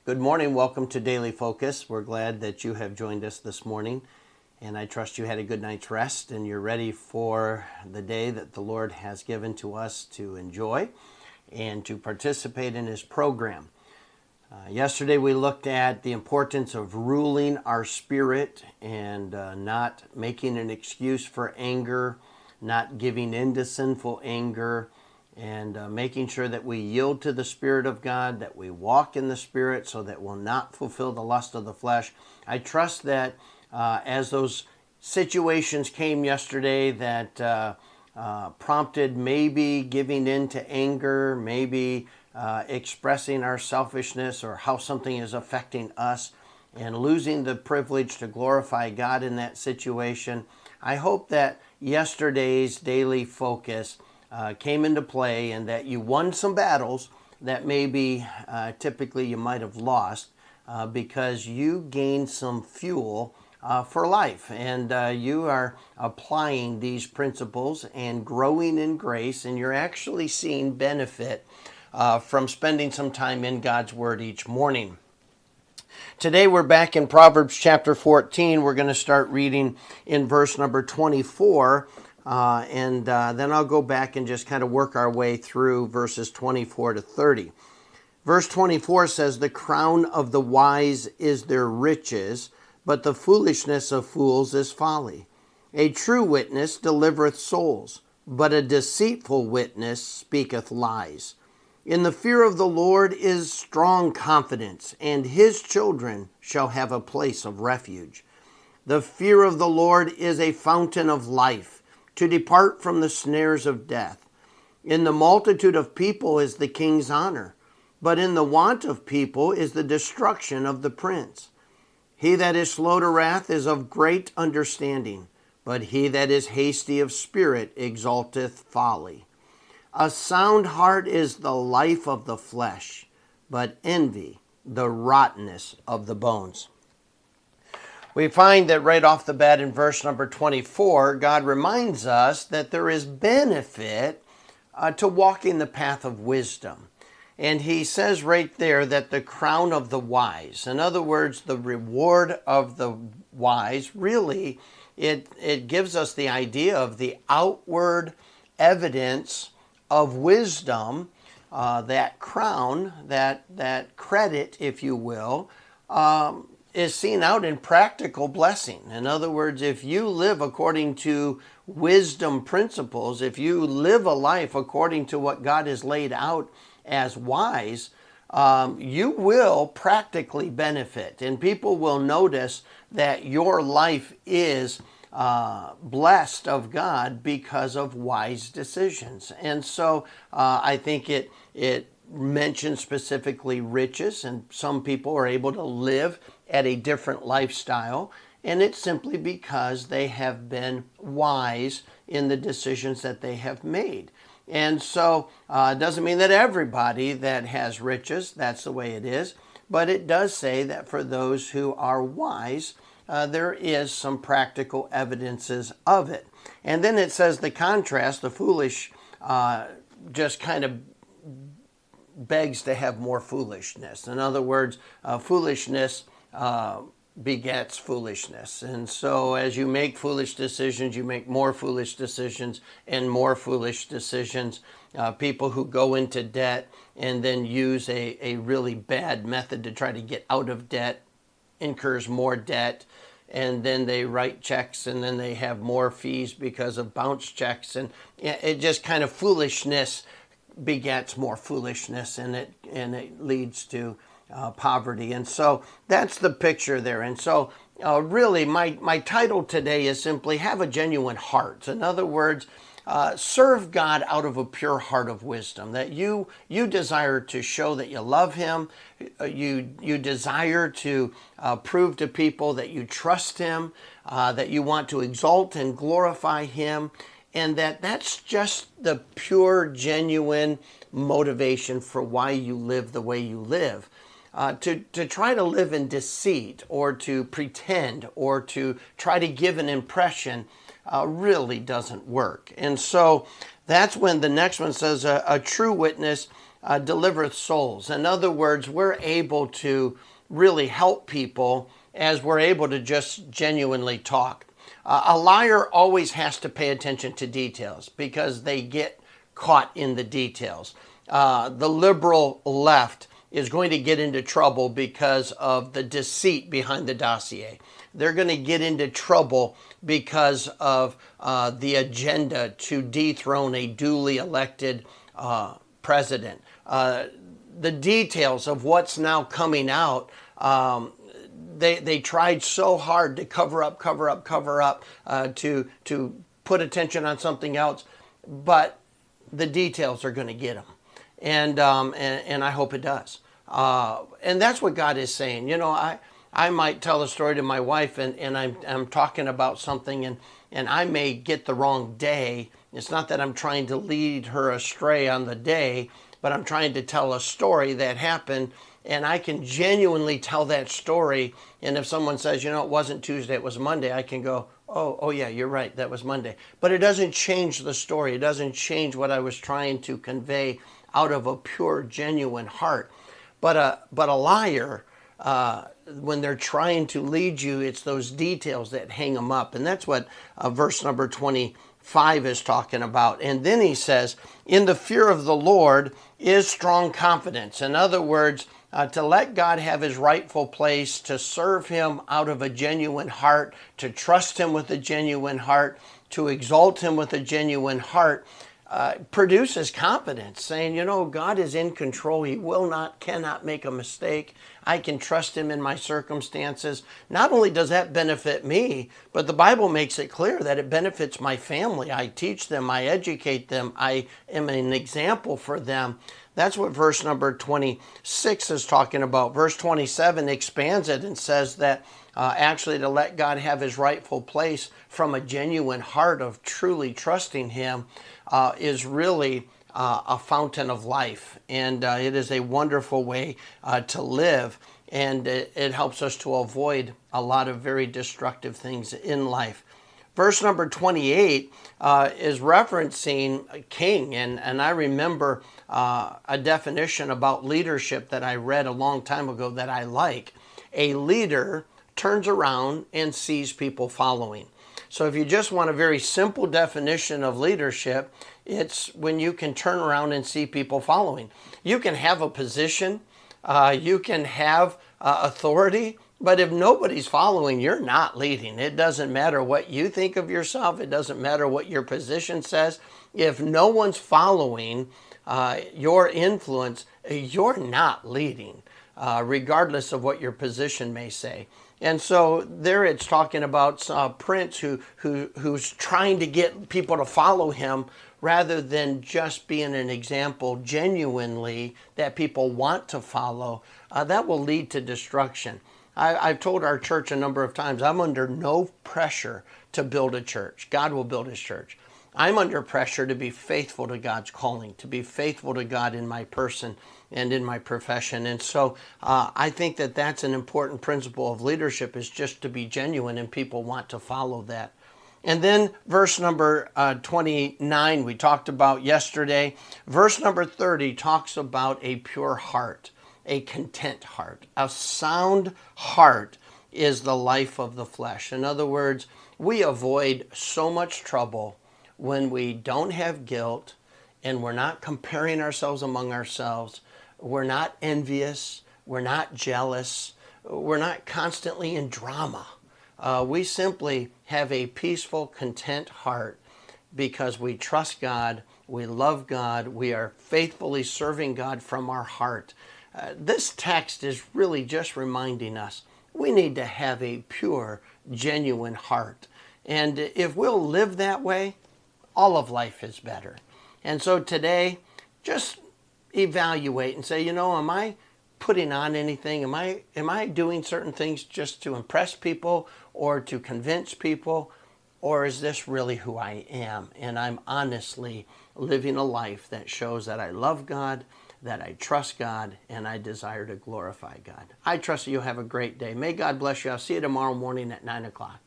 Good morning. Welcome to Daily Focus. We're glad that you have joined us this morning, and I trust you had a good night's rest and you're ready for the day that the Lord has given to us to enjoy and to participate in His program. Yesterday we looked at the importance of ruling our spirit and not making an excuse for anger, not giving in to sinful anger, and making sure that we yield to the Spirit of God, that we walk in the Spirit so that we'll not fulfill the lust of the flesh. I trust that as those situations came yesterday that prompted maybe giving in to anger, maybe expressing our selfishness or how something is affecting us and losing the privilege to glorify God in that situation. I hope that yesterday's daily focus came into play and that you won some battles that maybe typically you might have lost because you gained some fuel for life, and you are applying these principles and growing in grace, and you're actually seeing benefit from spending some time in God's Word each morning. Today we're back in Proverbs chapter 14. We're going to start reading in verse number 24, and then I'll go back and just kind of work our way through verses 24 to 30. Verse 24 says, "The crown of the wise is their riches, but the foolishness of fools is folly. A true witness delivereth souls, but a deceitful witness speaketh lies. In the fear of the Lord is strong confidence, and his children shall have a place of refuge. The fear of the Lord is a fountain of life, to depart from the snares of death. In the multitude of people is the king's honor, but in the want of people is the destruction of the prince. He that is slow to wrath is of great understanding, but he that is hasty of spirit exalteth folly. A sound heart is the life of the flesh, but envy the rottenness of the bones." We find that right off the bat in verse number 24, God reminds us that there is benefit to walking the path of wisdom. And he says right there that the crown of the wise, in other words, the reward of the wise, really, it gives us the idea of the outward evidence of wisdom, that crown, that credit, if you will, is seen out in practical blessing. In other words, if you live according to wisdom principles, if you live a life according to what God has laid out as wise, you will practically benefit. And people will notice that your life is blessed of God because of wise decisions. And so I think it mentions specifically riches, and some people are able to live at a different lifestyle, and it's simply because they have been wise in the decisions that they have made. And so it doesn't mean that everybody that has riches, that's the way it is, but it does say that for those who are wise, there is some practical evidences of it. And then it says the contrast, the foolish, just kind of begs to have more foolishness. In other words, foolishness begets foolishness. And so as you make foolish decisions, you make more foolish decisions and more foolish decisions. People who go into debt and then use a really bad method to try to get out of debt incurs more debt, and then they write checks and then they have more fees because of bounce checks, and it just kind of foolishness begets more foolishness, and it leads to poverty. And so that's the picture there. And so really my title today is simply have a genuine heart. In other words, serve God out of a pure heart of wisdom, that you desire to show that you love Him, you desire to prove to people that you trust Him, that you want to exalt and glorify Him, and that's just the pure, genuine motivation for why you live the way you live. To try to live in deceit or to pretend or to try to give an impression really doesn't work. And so that's when the next one says a true witness delivereth souls. In other words, we're able to really help people as we're able to just genuinely talk. A liar always has to pay attention to details because they get caught in the details. The liberal left is going to get into trouble because of the deceit behind the dossier. They're going to get into trouble because of the agenda to dethrone a duly elected president. The details of what's now coming out, they tried so hard to cover up, to put attention on something else, but the details are going to get them. And I hope it does. And that's what God is saying. You know, I might tell a story to my wife and I'm talking about something and I may get the wrong day. It's not that I'm trying to lead her astray on the day, but I'm trying to tell a story that happened, and I can genuinely tell that story. And if someone says, you know, it wasn't Tuesday, it was Monday, I can go, oh yeah, you're right, that was Monday. But it doesn't change the story. It doesn't change what I was trying to convey out of a pure, genuine heart. But a liar, when they're trying to lead you, it's those details that hang them up. And that's what verse number 25 is talking about. And then he says, in the fear of the Lord is strong confidence. In other words, to let God have his rightful place, to serve him out of a genuine heart, to trust him with a genuine heart, to exalt him with a genuine heart, produces confidence, saying, you know, God is in control. He cannot make a mistake. I can trust him in my circumstances. Not only does that benefit me, but the Bible makes it clear that it benefits my family. I teach them, I educate them, I am an example for them. That's what verse number 26 is talking about. Verse 27 expands it and says that actually to let God have his rightful place from a genuine heart of truly trusting him is really a fountain of life. And it is a wonderful way to live. And it helps us to avoid a lot of very destructive things in life. Verse number 28 is referencing a king. And I remember a definition about leadership that I read a long time ago that I like. A leader turns around and sees people following. So if you just want a very simple definition of leadership, it's when you can turn around and see people following. You can have a position, you can have authority, but if nobody's following, you're not leading. It doesn't matter what you think of yourself. It doesn't matter what your position says. If no one's following your influence, you're not leading, regardless of what your position may say. And so there it's talking about a prince who's trying to get people to follow him rather than just being an example genuinely that people want to follow. That will lead to destruction. I've told our church a number of times, I'm under no pressure to build a church. God will build his church. I'm under pressure to be faithful to God's calling, to be faithful to God in my person and in my profession. And so I think that that's an important principle of leadership, is just to be genuine, and people want to follow that. And then verse number 29 we talked about yesterday. Verse number 30 talks about a pure heart, a content heart. A sound heart is the life of the flesh. In other words, we avoid so much trouble when we don't have guilt and we're not comparing ourselves among ourselves. We're not envious. We're not jealous. We're not constantly in drama. We simply have a peaceful, content heart because we trust God, we love God, we are faithfully serving God from our heart. This text is really just reminding us we need to have a pure, genuine heart. And if we'll live that way, all of life is better. And so today, just evaluate and say, you know, am I putting on anything? Am I doing certain things just to impress people or to convince people? Or is this really who I am? And I'm honestly living a life that shows that I love God, that I trust God, and I desire to glorify God. I trust that you'll have a great day. May God bless you. I'll see you tomorrow morning at 9 o'clock.